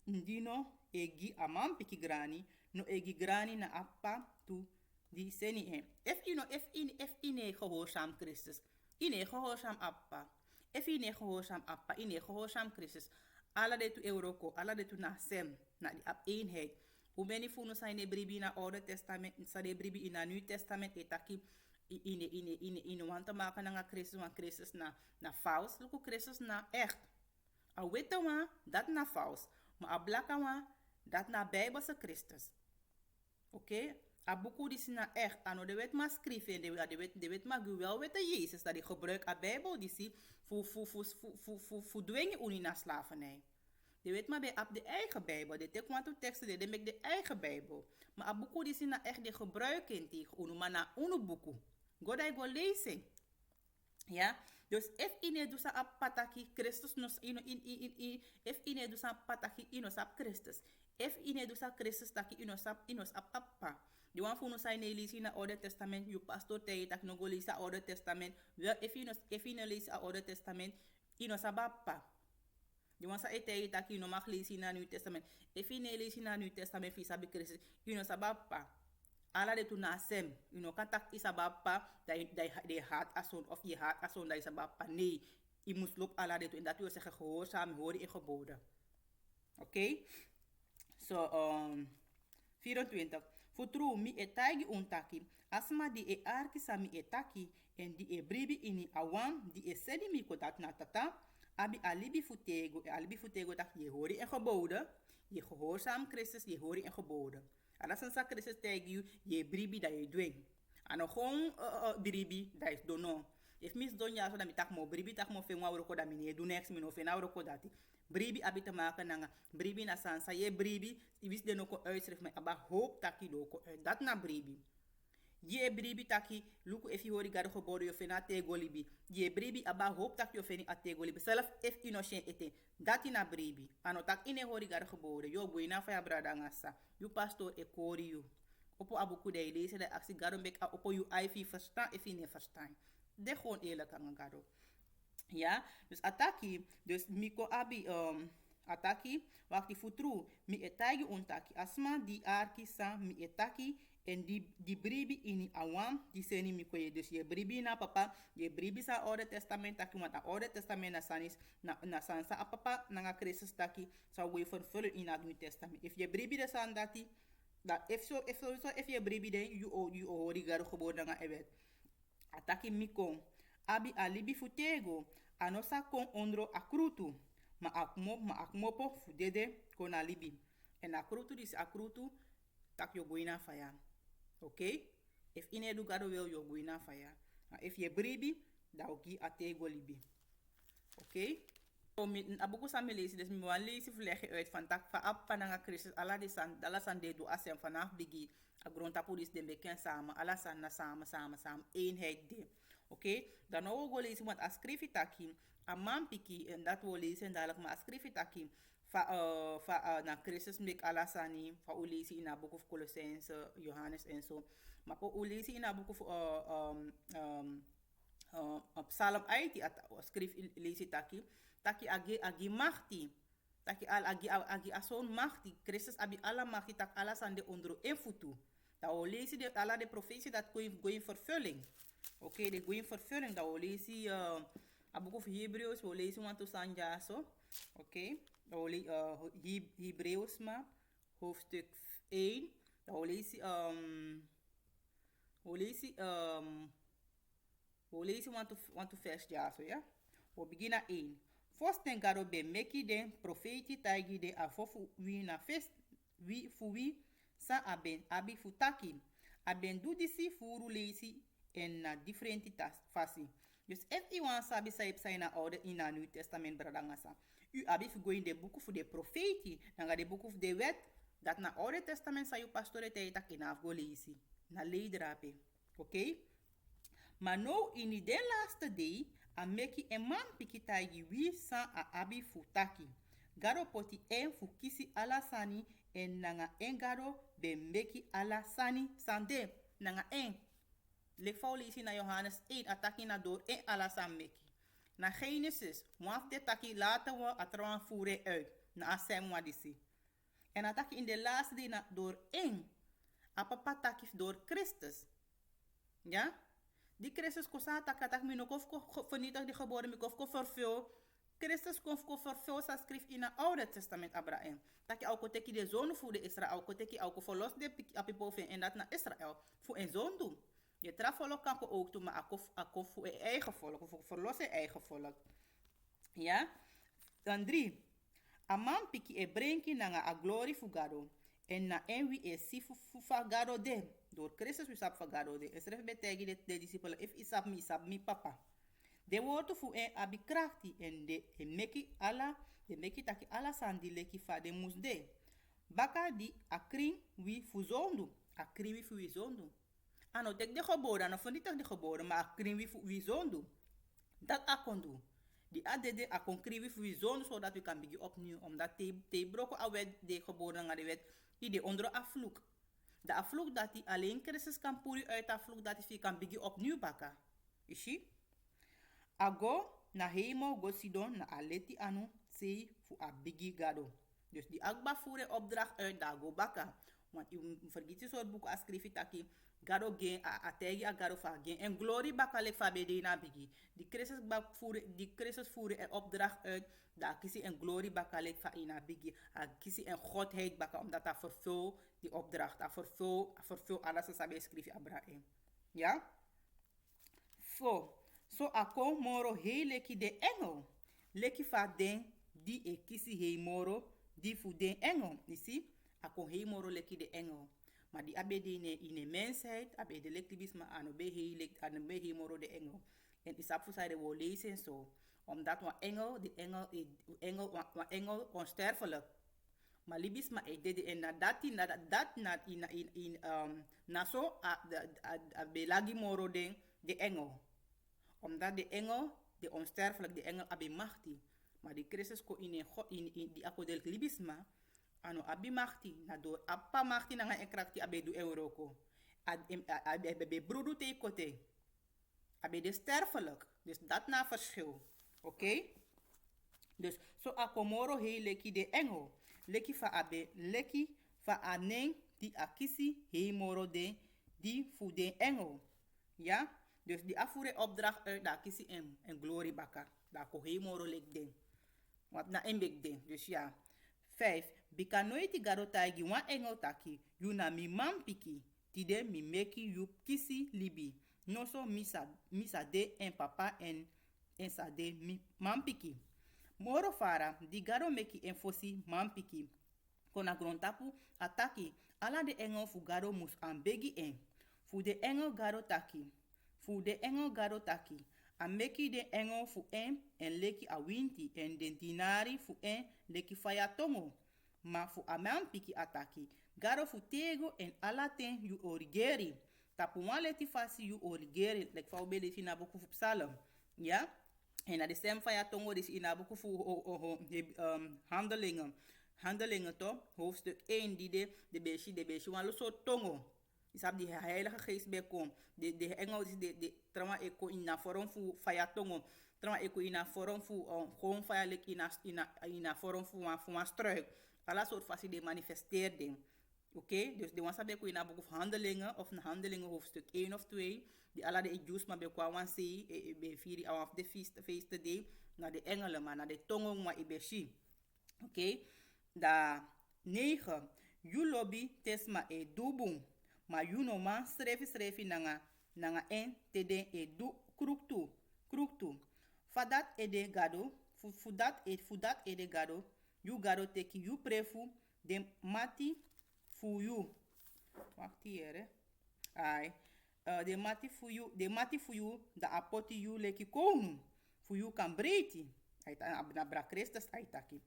Speaker 1: dino egi amam piki grani no egi grani na appa tu di seni en. If ine gehoorzaam Christus. Ine gehoorzaam appa. If ine gehoorzaam appa, ine gehoorzaam Christus. Ala de tu euroko, ala de tu na sem, na die ap eenheid. Hoe many funo zijn de bribi na Oude Testament, sa de bribi in het Nieuw Testament etaki in want te maken na Christus, want Christus na fout, luku Christus na echt. A witte wa dat na fout, maar a blaka wa dat na Bijbelse Christus. Oké? A buku dis na echt, ano de wet ma schrijven, de wet ma wel wette Jezus, dat die gebruik a Bijbel disi fu dwingen uni na slavernij. Je weet maar bij op de eigen Bijbel. De teksten de mek de eigen Bijbel. Maar op boeken die zijn nou echt de gebruiken tegen unu. Maar na unu boeken. God go lezen. Ja. Dus if ine dusa ap pataki Christus nos if ine dusa pataki inos ap Christus. If ine dusa Christus taki inos ap appa. Die wan fu no sai ne lezen na Oude Testament. You pastor tei tak no go lezen Oude Testament. Wel if ine lezen Oude Testament inos ap appa. Die want sa ete dat je no mag lezen in het Nieuw Testament. If je niet leest in het Nieuw Testament, via sabi Christus, je no sabapa. Ala de tu nasem, je no kan tak isabapa, dat haat ason of je haat ason dat isabapa. Nee, je moet loop ala de tu en dat wil zeggen gehoorzaam, horen in geboden. Oké? So 24. Futru mi etagi untaki, asma di e arki sami etaki en di e bribi ini awam di e sedi mi kodat na tata. Abi alibi futego dat je hoort in geboden. Je gehoorzaam Christus, je hoort in geboden. En dat is een Christus tegen je bribi dat je dwing. En dan gewoon bribi dat is dono. If mis don ja so dat mi tak mo bribi tak mo fe ngwa roko dat mi ne do next mi no fe na roko dat. Bribi abi te maken na bribi na sansa je bribi, i wis de no ko uitschrift me aba hoop taki do ko dat na bribi. Je bribi taki luku if je hoort gade geboden je fe na te golibi. Je bribi aba hoop tak je fe ni ate golibi. Zelf if innocent ete dat na bribi. Ano tak ine hoort gade geboden. Yo boy na fa ya brada ngasa. You pastor e kori you. Opo abuku de lezen de actie garo mek a opo you IV verstaan if je niet verstaan. De gewoon eerlijk aan garo. Ja, dus ataki, dus miko abi ataki, wakti futru, mi etagi untaki asma di arki sa mi etaki en di bribi ini awam di seni miko ye. Dus je bribi na papa, je bribi sa oude testament taki, want a oude testament na sanis na sansa a papa na Christus taki sa we vervullen in het Nieuw Testament. If je bribi de san dati, dat if je bribi de you hori garo geboren na evet. Ataki mikon abi alibi futego anosa kon ondro akrutu ma akmopo fudede kon alibi en akrutu dis akrutu tak yo goina faya. Okay, if ine du gado wil yo goina faya, if je bribi da oki atego libi. Okay, so abuku sa melesi des mi wan lesi verleggen uit van tak van ap pananga Christus ala de san dala san de do asem vanaf bigi agronta polis de beken samen ala san na samen eenheid de. Okay, dan nou we lezen want ascrivi taki a man piki en dat we lezen dadelijk maar ascrivi taki na Christus mek ala sani fa u lezen in a boek of Colossense Johannes en zo maar po u lezen in a boek of Psalm 80 ascriv lezen taki agi machti taki al agi ason machti Christus abi ala machti tak ala sande ondro infutu da we lezen de ala de profetie dat go in vervulling. Okay, de goeie vervulling dat we lezen a boek of Hebrews, we lezen want to sanja so. Okay, dat we Hebrews ma hoofdstuk 1, dat we lezen want to vers ja so ja. We beginnen 1. First ten garo be meki den profeti taigi de afofu wi na fest wi fu wi sa abi futaki. Aben du disi furu lezen en na differenti fasi. Dus if u want sabi sai na oude in na Nieuw Testament bradangasa. U abi go in de boek voor de profeti, dan de boek of de wet dat na Oude Testament sa u pastore te ta kinaf go lezen. Na leidrape. Okay? Maar nou in de laatste day a meki en man pikitagi wi sa a abi futaki. Garo poti en fukisi ala sani en nanga en garo be meki ala sani sande nanga en. Lek fau lezen na Johannes 1 ataki na door en alasam meki. Na Genesis, waf de taki laten we atrouwen voeren uit. Na asem wadisi. En ataki in de laatste die na door en. Apapa taki door Christus. Ja? Die Christus kosa tak minok of vernietig die geboren mik of vervul. Christus kon vervul sa skrif in het Oude Testament Abraham. Dat je ook teki de zoon voor de Israël. Ook teki ook verlos de people en dat naar Israël. Voor een zoon doen. Je trafvolk kan ook doen, maar akof voor je eigen volk. Of verlos je eigen volk. Ja? Dan 3. A man piki e brenki na a glory fugado. En na en wie e si fugado de. Door Christus we sap fugado de. En schrijf betegi de discipelen. If isap mi papa. De woord fu en abi krachti. En de meki ala. De meki taki ala sandi leki fa de mus de. Baka di akring wie fuzondu. Akring wie fuzondu. Ano tek de geboren, ano vernietig de geboren, maar akring wie zondu. Dat akon doen. Die adede akon kriwi wie zondu, zodat we kan beginnen opnieuw. Omdat te broko awet de geboren naar de wet, die de onder afvloek. De afvloek dat die alleen Christus kan puri uit afvloek, dat die kan beginnen opnieuw bakken. Ishi? Ago na hemo go sidon na aleti anu sei fu a bigi gado. Dus die agba voeren opdracht uit da go bakken. Want u vergeet je soort boeken als skrifitaki. Garo gen a tegi a garo fa gen en glory bakalek fa bede na bigi. Die Christus voeren en opdracht uit. Da kisi en glory bakalek fa ina bigi. A kisi en godheid baka omdat hij vervul die opdracht. Hij vervul alles wat hij schreef Abraham. Ja? So akon moro he leki de engel. Leki fa den die e kisi he moro die fu den engel. You see? Akon he moro leki de engel. Maar die abede in de mensheid, abede lektivisme aan de he moro de engel. En is afgezegd de woord lezen zo. Omdat een engel onsterfelijk. Maar libis ma deed en na zo belagi moro de engel. Omdat de engel, de onsterfelijk, de engel abe machti. Maar die Christus ko in die akkodel libisma. Ano abi machti na door appa machti na nga ekrakti abe du euroko. Abe broedu te kote. Abe de sterfelijk. Dus dat na verschil. Oké? Dus so a komoro he leki de engel. Leki fa abe, leki fa aneng di akisi he moro de di fu de engel. Ja? Dus die afvoeren opdracht uit da kisi en glory baka. Da ko he moro lek den. Wat na embek den. Dus ja. 5. Bika noiti garotai wan engel taki. Yu na mi man piki. Tide mi meki yu kisi libi. No so misa de en papa en sa de mi man piki. Moro fara, di garo meki en fosi man piki. Kona grontapu ataki. Ala de engel fu garo mus ambegi en. Fu de engel garo taki. Fu de engel garo taki. A meki de engel fu en leki a winti en den dinari fu en leki faya tongo. Ma fu a man piki ataki. Garo fu tego en ala ten yu origeri. Tapu wan leti fasi yu origeri. Lek fa ube leti na boku fu psalm. Ja? En na de sem faya tongo dis ina boku fu handelingen. Handelingen toch? Hoofdstuk 1 die de beshi wan lo so tongo. Isab die heilige geest bij kom. De engel is de trama eko ina vorm fu faya tongo. Trama eko ina vorm fu gewoon faya lek ina vorm fu wan struik. Alla soort fasi de manifesteerding. Oké, dus de wansa beko ina boek of handelingen of handelingen hoofdstuk 1 of 2. Die alla de ejus maar beko wan sei be firi af de feesten de na de engelen maar na de tongo ma ibeshi. Oké, da 9. You lobby tesma e dubung. Ma you no man strefi nanga en te den e du kruktu. Fadat e de gado, fudat e de gado, you gado teki you prefu, de mati fu you. Wacht hier, Ai. De mati fu you, da apoti you leki konu. Fu you kan breiti. Na bra Christus aitaki.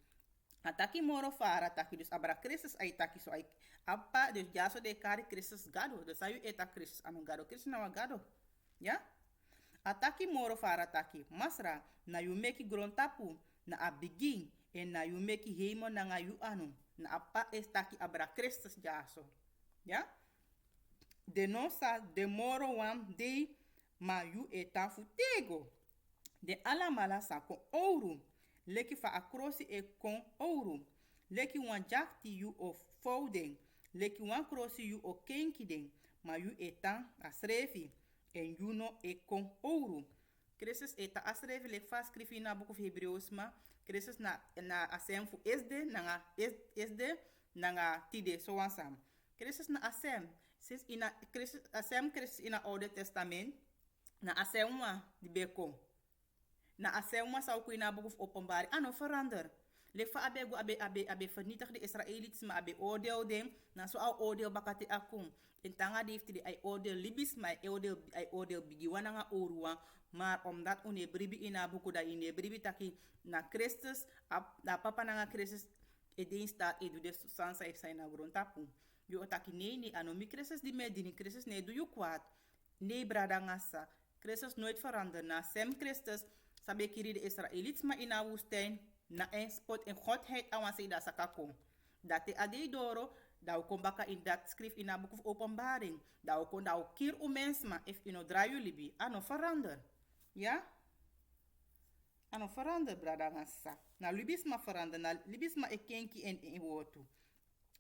Speaker 1: Ataki moro fara ataki dus abra Christus aitaki so appa dus jaso de kari Christus gado. Dus ayu eta Christus anu gado. Christus na gado. Ja? Ataki moro fara ataki. Masra na yu meki grontapu na abigin en na yu meki hemo na nga yu anu. Na appa estaki abra Christus jaso. Ja? De nosa de moro wan de ma yu eta futego. De alamala sa kon ouro. Leki fa akrosi e kon ouro. Leki wan jakti yu of fouden. Leki wan krosi yu o kenkiden. Ma yu etan asrefi. En yu no e kon ouro. Christus eta asrefi lek fa skrifi na boek of Hebrews ma. Christus na asem fu esde nanga tide so wansam. Christus na asem. Sis ina Christus asem Christus ina Oude Testament. Na asem wa di beko. Na asema zou kun na boek openbaring. Ano verander. Lefa abe vernietig de Israëli's maar abe oordeel dem. Na so au oordeel bakati akum. En tanga die heeft die ai oordeel libis maar ai oordeel bigiwana nga oruwa. Maar omdat une bribi ina boek da ine bribi taki na Christus na papa na Christus edin staat edu de sansa heeft zijn na grond tapu. Yo taki nee ano mi Christus die me dini Christus nee doe je kwaad. Nee brada ngasa. Christus nooit veranderen. Na sem Christus sabe kiri de Israëli's maar in de woestijn na een spot in godheid awansi da sakako. Dat te ade doro da u kom baka in dat skrif in een boek of openbaring. Da u kon da u kier u mens maar if ino draai libi ano verander. Ja? Ano verander brada ngasa. Na libis ma verander na libis ma ekenki en wotu.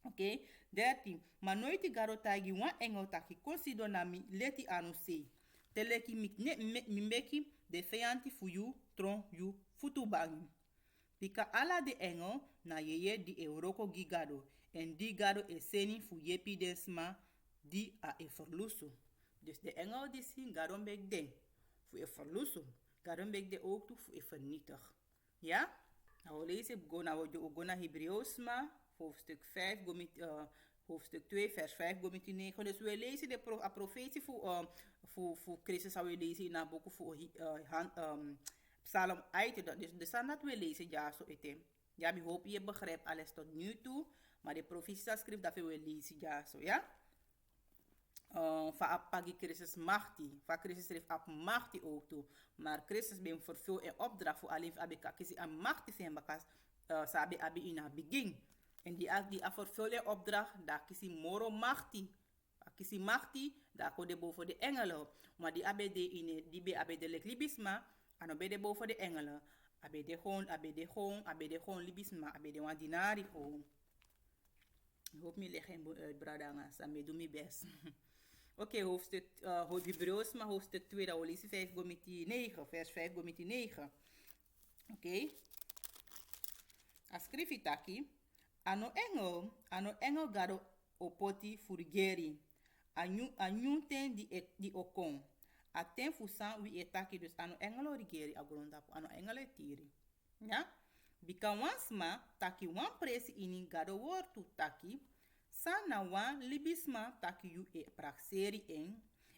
Speaker 1: Oké? 13. Maar nooit die garotagi wan engel taki consido na mi leti anu sei. Teleki mi meki de feyanti fu yu tron yu futu bangi. Pika ala de engel na yeye di euroko gigado. En di gado e seni fu yepi desma di a e verlusu. Dus de engel die zien garon bek den. Fu e verlusu. Garon bek de ook toe fu e vernietig. Ja? Nou lezen we go na Hebreeusma. Hoofdstuk 5 hoofdstuk 2 vers 5 go met 9. Dus we lezen de profetie voor Christus zou we lezen in een boek voor Psalm 8. Dus de standaard we lezen ja zo eten. Ja, ik hoop je begrijpt alles tot nu toe. Maar de profetie schrift dat we lezen ja zo ja. Van apagi Christus machti. Van Christus schrift ap machti ook toe. Maar Christus ben vervuld en opdracht voor alleen abekakisi aan machti zijn bakas sabi abi in haar begin. En die a vervullen opdracht, daar kisi moro machti. Kisi machti, daar ko de boven de engelen. Maar die abede die be abede lek libisma, ano be de boven de engelen. Abede gewoon libisma, abede wan dinari gewoon. Ik hoop me leggen uit, bradangas. Dan doe mijn best. Oké, hoofdstuk Hebreeus, maar hoofdstuk 2, dat we lezen 5 gomiti 9, vers 5 gomiti 9. Oké. Ascrivi taki. Ano engel gado opoti furigeri. Anyu ten di okon. Aten fusan wi etaki, dus ano engel rigeri agrondapo, ano engel tiri. Ja? Bika wansma taki wan presi ini gado wortu taki. Sana wan libisma taki yu e praxeri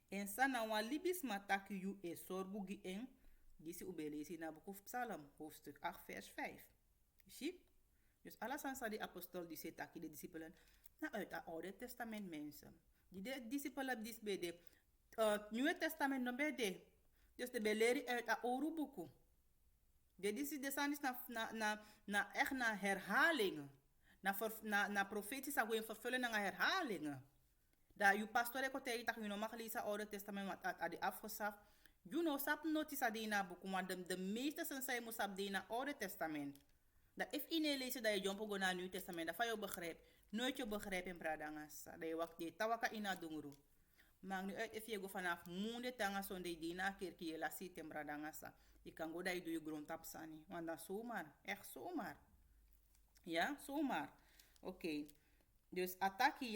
Speaker 1: en sana wan libisma taki yu e sorbugi en. Disi ubelezi na boek of Psalm, hoofdstuk 8, vers 5. Zie? Dus alasansa die apostol die zit taki de discipelen na uit het Oude Testament mensen. Die de discipelen die bij de Nieuwe Testament dan bij de. Dus de beleri uit het Oude boeken. De san is na echt na herhalingen. Na profetische gewoon vervullen na herhalingen. Da je pastor eko te itak you mag lezen Oude Testament at die afgesaf. You know sap notice adina boek, want de meeste zijn zij moest op na Oude Testament. Dat if in lezen dat je jump go naar Nieuw Testament, dat van je begrijp. Nooit je begrijp in bradangas. Dat je wak de tawaka ina dungru. Maakt nu uit if je go vanaf moende tanga zonde die na kerkie je la ziet in bradangas. Je kan go dat je doe je grondtap sani. Want dat zomaar. Echt zomaar. Ja, zomaar. Oké. Dus ataki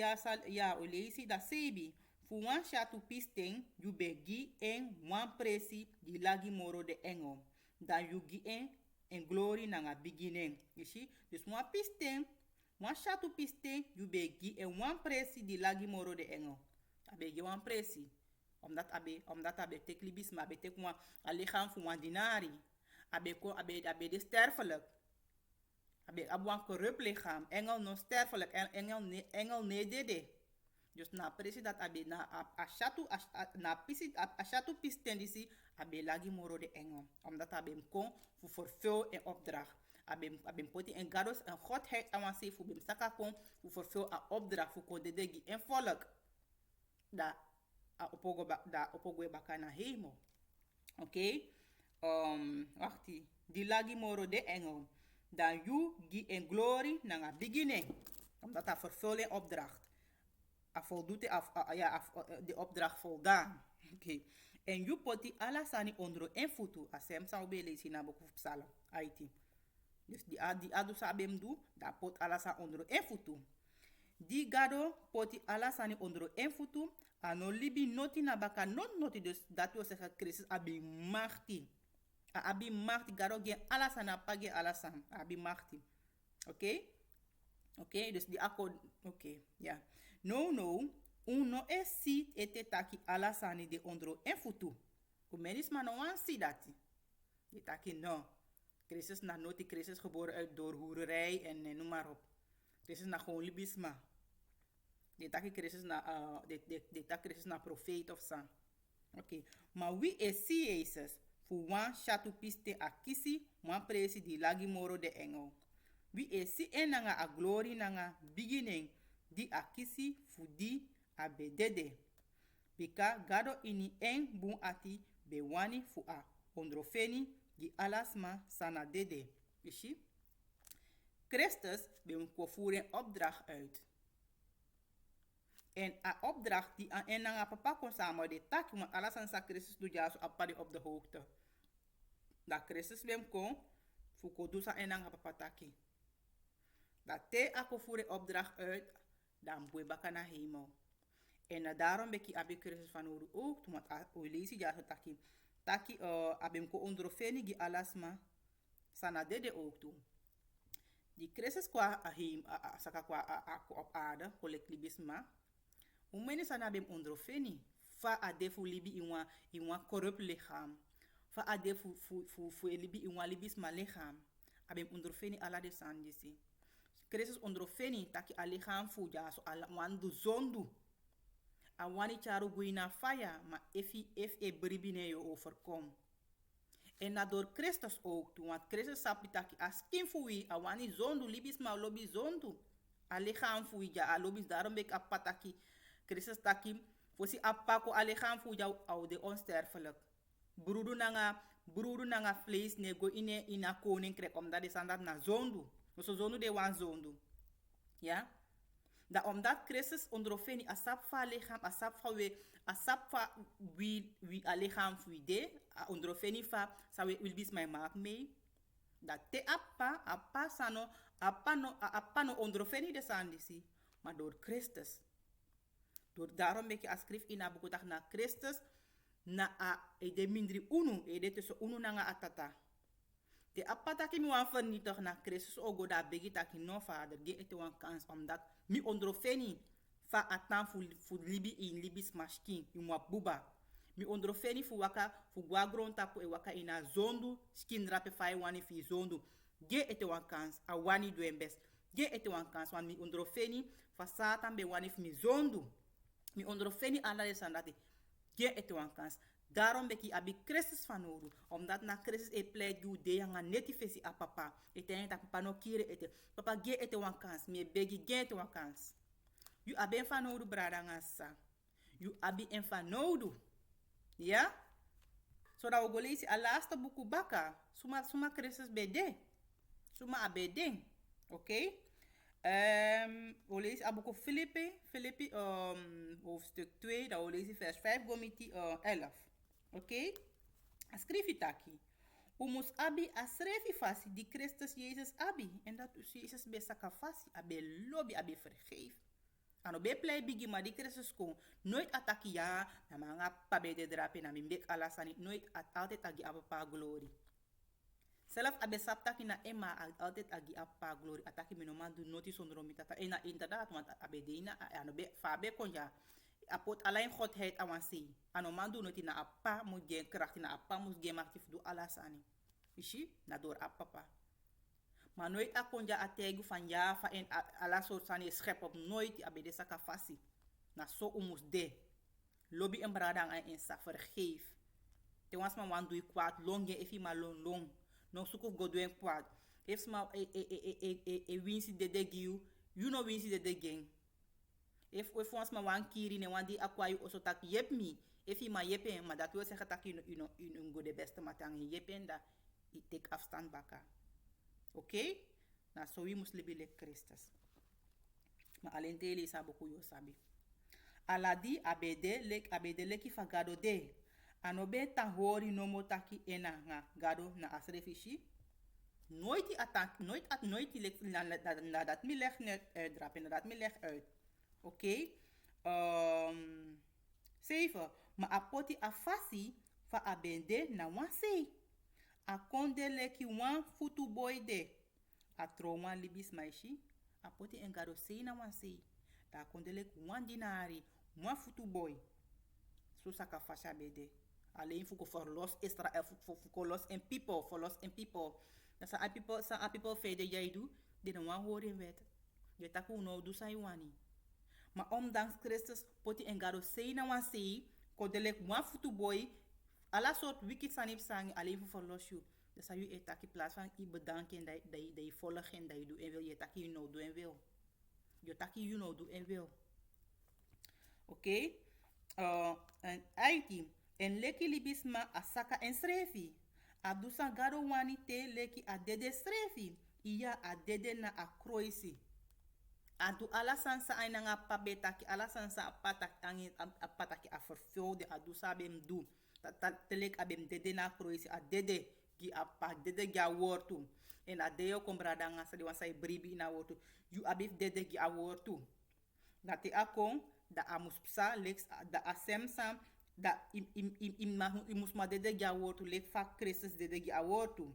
Speaker 1: ya olesi da sebi. Fu wan shatu pisten you begi en wan presi di lagi moro de engel. Da you gi en glory nanga beginning. You see? Dus wan pisten, wan shatu pisten you begi en wan presi di lagi moro de engel. Abegi wan presi. Omdat abe tek libis ma abe tek wan alichaam fu wan dinari. Abe de sterfelijk. Abe wan corrupt lichaam. Engel no sterfelijk. Engel ne dede. Dus na presi dat abe na ashatu pisten disi abe lagi moro de engel. Omdat abe hem kon voor vervul en opdracht. Abe poti en gados en godheid awansi voor bem saka kon voor vervul en opdracht voor kon dedegi en volk. Da opogo baka na hemel. Oké? Wacht die lagi moro de engel. Dan you gi en glory na beginning. Omdat hij vervul en opdracht. Voldoet de opdracht voldaan. Okay. En you poti alasani ondro en futu. Asem sa ube lezen na boek of Psalm. Aiti. Dus die adu sabem du. Da pot alasa ondro en futu. Di gado poti alasani ondro en futu. Ano libi noti na baka noti. Dus dat wil zeggen Christus abi machti. Abi machti. Gado gen alasana page alasan. Abi machti. Oké? Oké, dus die akkoord. Oké, ja. No, uno e si ete taki alasani de ondro en futu. Kumenis ma no wan si dati. Die taki no. Christus na noti, Christus geboren uit doorhoererij en noem maar op. Christus na gewoon libisma. Die taki Christus na, die taki Christus na profeet of sa. Oké, maar wie e si Jezus? Fu wan shatu piste akisi, wan presi di lagi moro de engel. Wie e si enanga a glory nanga beginning. Di akisi fudi abedede. Bika gado ini en bun ati bewani fu a ondrofeni di alasma sana dede. Ishi? Christus be een voeren opdracht uit. En a opdracht die aan en aan papa kon samen de tak, want alasan sa Christus doet ja zo apari op de hoogte. Dat Christus be kon fu ko dusa en aan papa taki. Dat te ako voeren opdracht uit. Dan boe baka na hemel. En daarom beki abe Christus van oru ook. Toen we lezen ja taki. Taki abem ko ondrofeni gi alasma. Sana dede ook toe. Die Christus kwa saka kwa op aarde. Kolek libisma. Umeni sana abem ondrofeni. Fa adefu libi iwa corrupt lichaam. Fa adefu fu libi iwa libisma lichaam. Abem ondrofeni ala de sandisi. Christus ondrofeni taki alichaam fuja so wandu zondu. Awani charu guina faya ma if e bribine yo overkom. En na door Christus ook toe, want Christus sapi taki askin fui awani zondu libis ma lobi zondu. Alichaam fuija alobis daarom ben ik apataki. Christus taki. Fosi apako alichaam fuija au de onsterfelijk. Broedu nanga vlees nego ina koninkrijk. Omdat de standaard na zondu. Dus zondu de wan zondu. Ja? Da omdat Christus ondrofeni asapfa lichaam, asapfa wie a lichaam fuide, ondrofeni fa, sa we wilbis mij maak mee. Dat te appa no ondrofeni de sandisi, maar door Christus. Daarom ben je als schrift in abukutag na Christus, na de mindri unu, de tussen unu na atata. De apataki mi wan vernietig na Christus ogo da begi taki no vader, ge ete wan kans omdat mi ondrofeni fa atan fu libi in libis mashkin, mi mwa buba. Mi ondrofeni fu waka fu guagron tapu e waka ina zondu, skin rape fai wani fi zondu. Ge ete wan kans, a wani duembes. Ge ete wan kans, wan mi ondrofeni fa satan be wani fi mi zondu. Mi ondrofeni ala de sandati. Ge ete wan kans. Daarom ben ik abi Christus van nodig. Omdat na Christus e pleit gu de yang neti fesi a papa. Eten ta papa no kire ete. Papa ge ete wan kans. Me begi ge ete wan kans. You abi en van nodig brada ngasa. You abi en van nodig. Ja? So da we lezen a laatste boek baka. Suma Christus bede. Suma abede. Oké? We lezen a boek Filippi hoofdstuk 2. Da we lezen vers 5 gomiti 11. Oké? Schrijf het aquí. Umus abi a schrijf fasi die Christus Jezus abi. En dat is Jezus besaka fasi. Abe lobby, abe vergeef. Ano be play bigi ma di Christus kon. Nooit ataki ya. Na mga pabe de drape na mimbek alasani. Nooit altijd agi apa glory. Zelf abe saptaki na ema altijd agi apa glory. Ataki minoman do notice onder tata. En na inderdaad, want abe de na ano be fabe konja. Apot alleen Godheid awansi. Ano man do noti na apa moet gen kracht na apa moet gen actief do alasani. Ishi na door apapa. Maar nooit akonja ategu van Java en ala soort van je schep op nooit die abede saka fasi. Na so umus de. Lobby en bradang en sa vergeef. Te wans ma wan doe kwaad long je efi ma long. No sukuf go doen kwaad. If ma winsi de giu, you know winsi de gang. If wans ma wan kiri ne wan di akwa yu oso tak yep mi. Efi ma yepen, maar dat wil zeggen tak you go de beste matang yepen da. I take afstand baka. Oké? Na so we muslibi le Christus. Ma alentele sabu kuyo sabi. Aladi abede leki fagado de. Anobe tahori no motaki ena nga gado na asrefishi. Nooit lek na dat mi leg net uitdrapen. Na dat mi leg uit. Oké? 7. Ma apoti afasi fa abende na wansei. A konde leki wan futu boy de. A trouwan libis maishi. A poti engaro sei na wan sei. Da konde leki wan dinari. Wan futu boy. So saka fasha bede. Alleen fuko for los Israel. Fuko los en people. For los en people. Da sa a people fede jij doe. De no wan horen wet. Je taku no do sa wani. Maar ondanks Christus poti engaro sei na wan sei. Konde leki wan futu boy. Alla soort wicked sanip sang alleen voor los you. Dus als je het in plaats van je bedanken dat je volgt en dat je doet en wil, je taki you know doen en wil. Je taki you know doen en wil. Oké? En 18. En leki libisma asaka en srefi. Abdusa garo wani te leki adede srefi. Iya adede na akroisi. Adu ala sansa ay nga pabetaki ala sansa apataki avervulde adu sabem do. Telek abem dede na kroisi a dede gi apa dede gi a wortu en a deo kombrada nga sa di wan say bribi na wortu you abif dede gi a wortu dati akon da amus psa lex da asem sam da imus ma dede gi a wortu lek fa Christus dede gi a wortu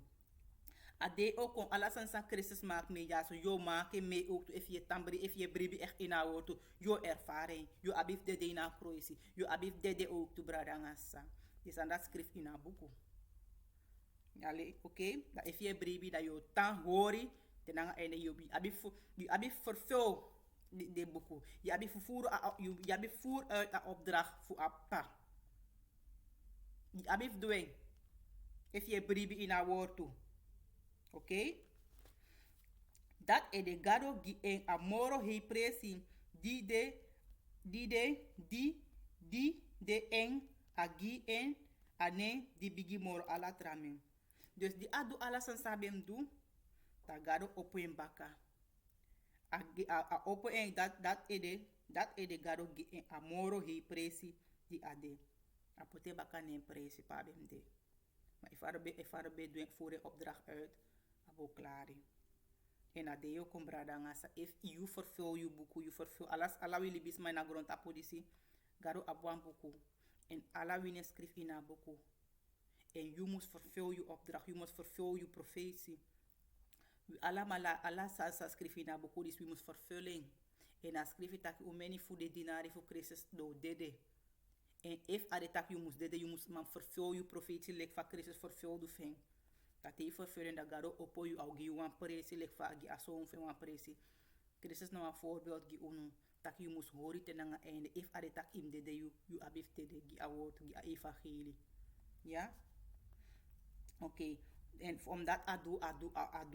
Speaker 1: a de okon alasan sa Christus maak me ja so yo maak me ook if je tambri if je bribi echt in a wortu yo ervaring yo abif dede na kroisi yo abif dede ook tu brada nga sa. Dus aan dat schrift in een boek. Oké? Dat if je bribi dat je tan hori, dan en je abi vervul de boek. Je abi voer uit de opdracht voor appa. Je abi doen. If je bribi in een woord toe. Oké? Dat e de gado gi en amoro hei presi. Di de en agi en ane di bigi moro ala tramen. Dus di adu ala san sabem du. Ta gado opo en baka. A opo en dat e de gado gi en amoro hei presi di ade. Apote baka nem presi pa bem de. Maar if be doen voor de opdracht uit, abo klari. En adeo kombrada ngasa if you fulfill you buku, you fulfill alas ala wili bisma na grond apodisi, garo abuan buku. En ala wine skrif ina buku. En you must fulfill you opdracht, you must fulfill you profetie. Ala mala ala sa skrif ina buku, dis we must fulfilling. En a skrif itaki umeni fu de dinari fu Christus do dede. En if adetak you must dede, you must man fulfill you profetie lek fa Christus fulfill du feng. Dat hij vervullen dat garo opo you au gi wan presi lek fa gi aso fe wan presi. Christus nou een voorbeeld gi unu tak you must hori ten nga einde if adetak im dede you abif dede gi awot gi a evangelie. Ja? Oké. En omdat adu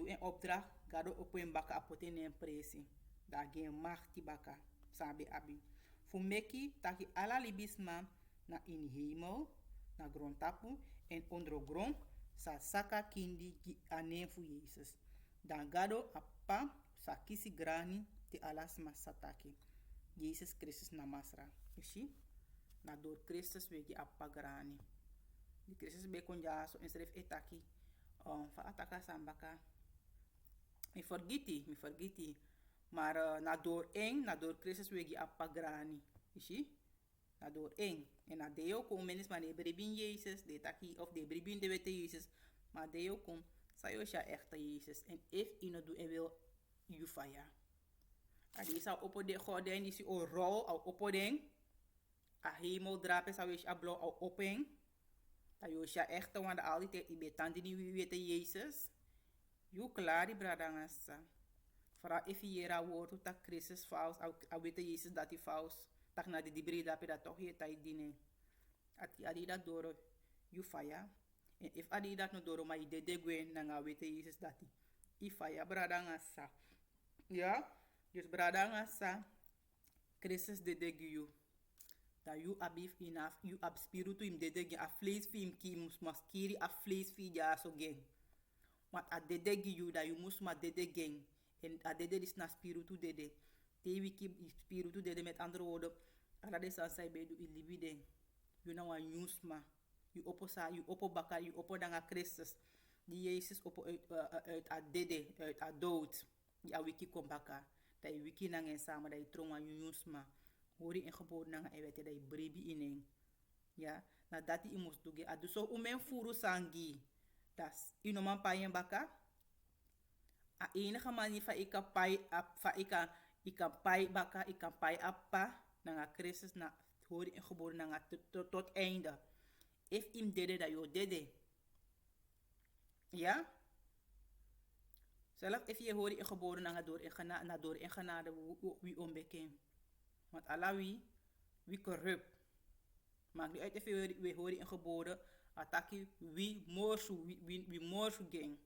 Speaker 1: en opdracht garo opo en baka apoten en presi. Da gen machti baka sabe abi. Fumeki taki ala libisma na in hemel na grondtapu en ondergrond sa saka kindi gi anen fu Jesus. Dan gado apa sa kisi grani te alas masataki. Jesus Christus namasra. Ishi? Na door Christus we gi apa grani. Di Christus be konja so inseref etaki. Fa ataka sambaka. Mi forgiti. Maar na door Christus we gi apa grani. Ishi? Na door en na deo kom menis maar de bribin Jezus, de taki of de bribin de wette Jezus, maar deo kom sayosha echte Jezus. En if ino do en wil you fire. Adi sa opo de gorden die si o rol au opo den. A hemel drape sa wish a blo au open. Tayosha echte want al die te ibetandi ni wette Jezus. You klari bradangasa. Fra if yera woord tak Christus faus au wette Jezus dat hij faus. Tak na di brida pe da toch je tai dine. Ati adi dat doro you fire. En if adi dat no doro ma ide de gwen na nga wete Jesus dati. I fire brada ngasa. Ja? Dus brada ngasa. Christus de you. Da you abif enough. You ab spiritu im de gi a vlees fi im ki mus maskiri a vlees fi ja so gen. Want a de you da you mus ma de gen. En a de is na spiritu de. Te wiki spiritu de met andere woorden. Ala de san sai be du ilibide. You know a news ma. You opo baka, you opo danga Christus. Die Jezus opo uit a dede, uit a dood. Die a wiki kom baka. Dat je wiki nangen samen, dat je tronga news ma. Hori in geboren nanga ewete, dat je brebi ineng. Ja, na dati i must duge. Adu so umen furu sangi. Das inoman payen baka. A enige manier fa ika pai fa ika pai baka, ika pai appa. Nanga Christus na hori in geboren nanga tot einde. If im dede dat yo dede. Ja? Zelf if je hori in geboren nanga door in genade wie onbekend. Want Allah wie corrupt. Maakt niet uit if je hori in geboren. Ataki wie morsu gang.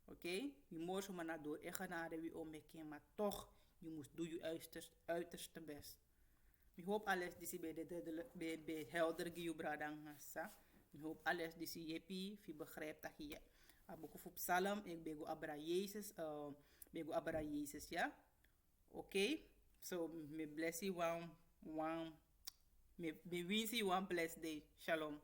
Speaker 1: Oké? Wie morsu maar na door in genade wie onbekend. Maar toch, je moest doen je uiterste best. Ik hoop alles die bij helder giu bradang hasa. Ik hoop alles die jepi fi begrijpt dat je aboku fu psalm ik bego abra Jezus ja. Oké. So me bless you one me win you one blessed day. Shalom.